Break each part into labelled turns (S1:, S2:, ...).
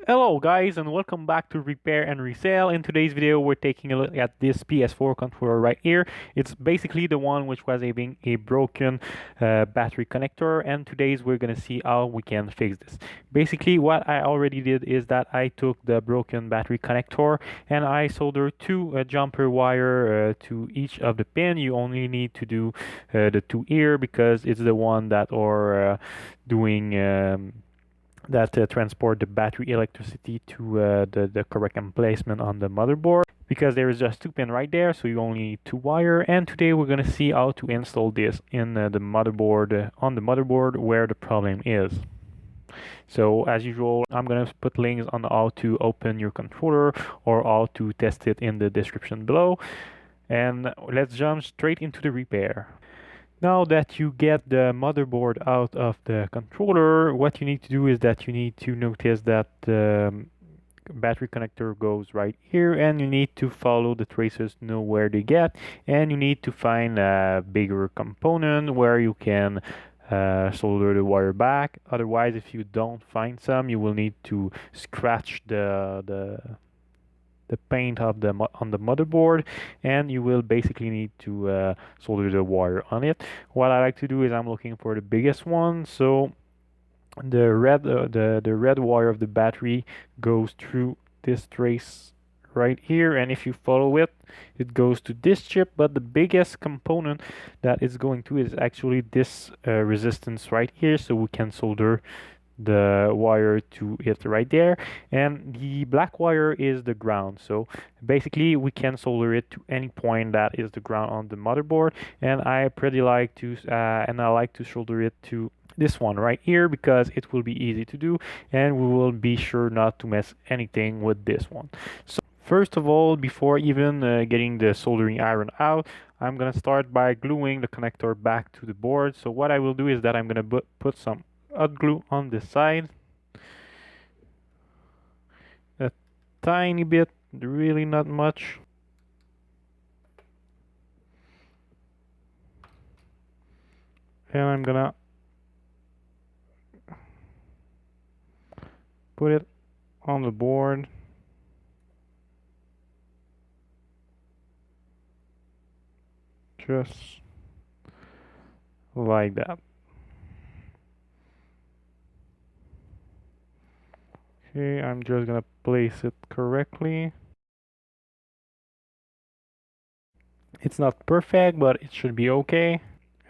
S1: Hello guys and welcome back to Repair and Resell. In today's video we're taking a look at this PS4 controller right here. It's basically the one which was having a broken battery connector, and today's we're gonna see how we can fix this. Basically what I already did is that I took the broken battery connector and I soldered two jumper wire to each of the pin. You only need to do the two here because it's the one that are doing that transport the battery electricity to the correct emplacement on the motherboard, because there is just two pin right there, so you only need two wire. And today we're going to see how to install this in the motherboard, on the motherboard where the problem is. So as usual, I'm going to put links on how to open your controller or how to test it in the description below, and let's jump straight into the repair. Now that you get the motherboard out of the controller, what you need to do is that you need to notice that the battery connector goes right here, and you need to follow the traces to know where they get, and you need to find a bigger component where you can solder the wire back. Otherwise, if you don't find some, you will need to scratch the paint of on the motherboard, and you will basically need to solder the wire on it. What I like to do is I'm looking for the biggest one. So the red wire of the battery goes through this trace right here, and if you follow it, it goes to this chip. But the biggest component that it's going to is actually this resistance right here, so we can solder the wire to it right there. And the black wire is the ground, so basically we can solder it to any point that is the ground on the motherboard. And I like to solder it to this one right here because it will be easy to do, and we will be sure not to mess anything with this one. So first of all, before even getting the soldering iron out, I'm gonna start by gluing the connector back to the board. So what I will do is that I'm gonna put some hot glue on the side, a tiny bit, really not much. And I'm gonna put it on the board. Just like that. Okay, I'm just gonna place it correctly. It's not perfect, but it should be okay.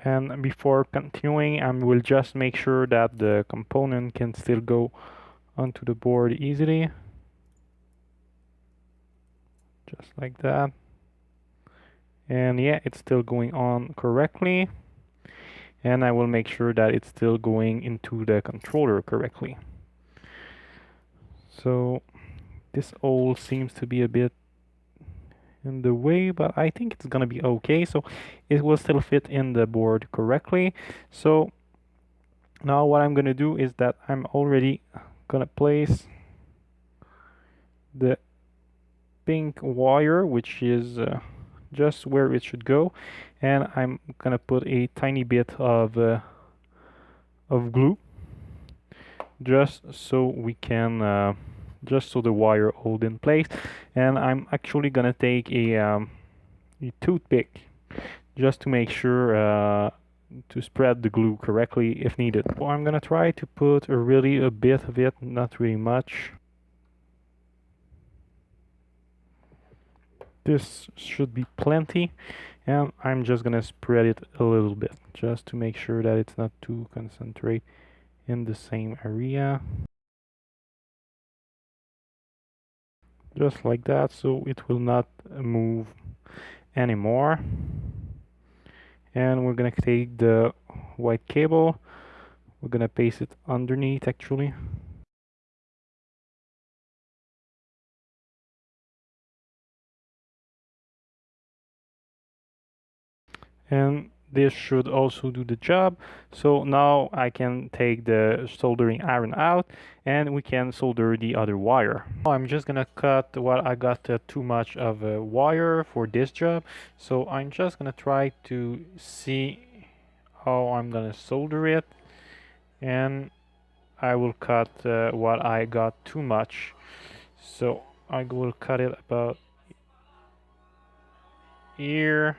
S1: And before continuing, I will just make sure that the component can still go onto the board easily. Just like that. And yeah, it's still going on correctly. And I will make sure that it's still going into the controller correctly. So this all seems to be a bit in the way, but I think it's gonna be okay. So it will still fit in the board correctly. So now what I'm gonna do is that I'm already gonna place the pink wire, which is just where it should go, and I'm gonna put a tiny bit of glue, just so we can just so the wire hold in place. And I'm actually gonna take a toothpick just to make sure to spread the glue correctly if needed. Well, I'm gonna try to put a bit of it, not really much. This should be plenty, and I'm just gonna spread it a little bit just to make sure that it's not too concentrate in the same area. Just like that, so it will not move anymore. And we're gonna take the white cable, we're gonna paste it underneath actually. And this should also do the job. So now I can take the soldering iron out and we can solder the other wire. I'm just gonna cut what I got too much of a wire for this job. So I'm just gonna try to see how I'm gonna solder it. And I will cut what I got too much. So I will cut it about here.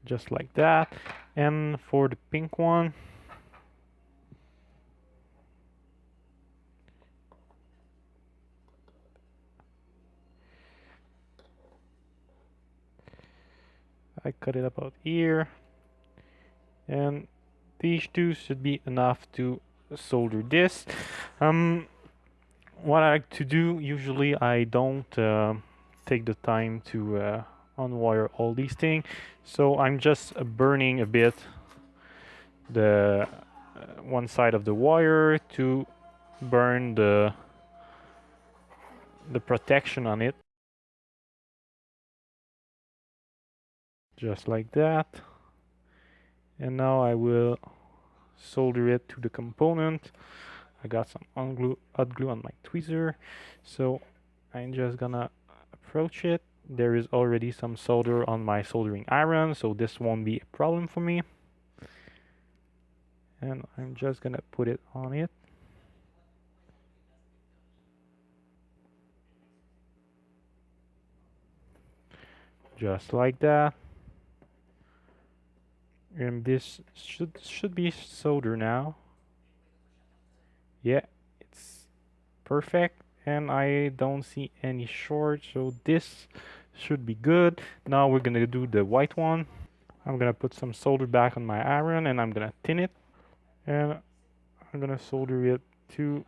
S1: Just like that. And for the pink one, I cut it about here. And these two should be enough to solder this. What I like to do, usually I don't take the time to unwire all these things, so I'm just burning a bit the one side of the wire to burn the protection on it, just like that. And now I will solder it to the component. I got some hot glue on my tweezer, so I'm just gonna approach it. There is already some solder on my soldering iron, so this won't be a problem for me. And I'm just gonna put it on it. Just like that. And this should be solder now. Yeah, it's perfect, and I don't see any short, so this should be good. Now we're gonna do the white one. I'm gonna put some solder back on my iron, and I'm gonna tin it, and I'm gonna solder it to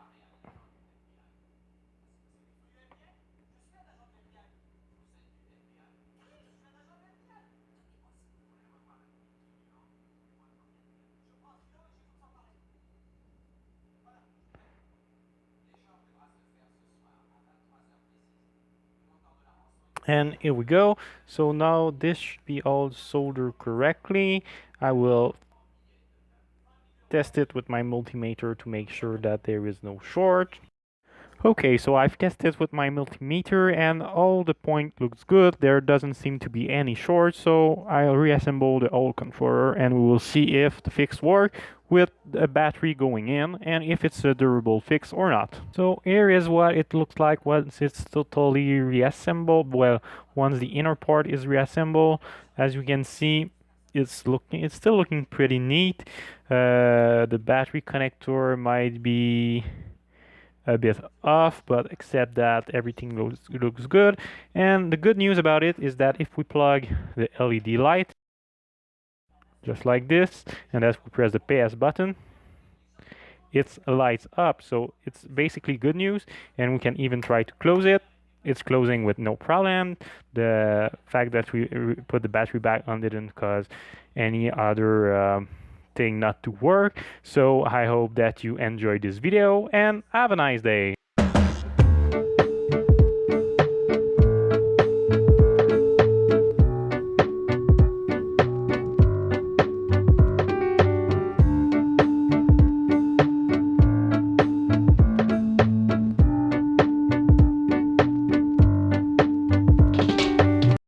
S1: and here we go. So now this should be all soldered correctly. I will test it with my multimeter to make sure that there is no short. Okay, so I've tested with my multimeter and all the point looks good. There doesn't seem to be any short, so I'll reassemble the old controller and we will see if the fix works with a battery going in and if it's a durable fix or not. So here is what it looks like once it's totally reassembled. Well, once the inner part is reassembled, as you can see, it's still looking pretty neat. The battery connector might be a bit off, but except that everything looks good. And the good news about it is that if we plug the LED light just like this, and as we press the PS button, it lights up. So it's basically good news, and we can even try to close it. It's closing with no problem. The fact that we put the battery back on didn't cause any other thing not to work. So I hope that you enjoyed this video and have a nice day.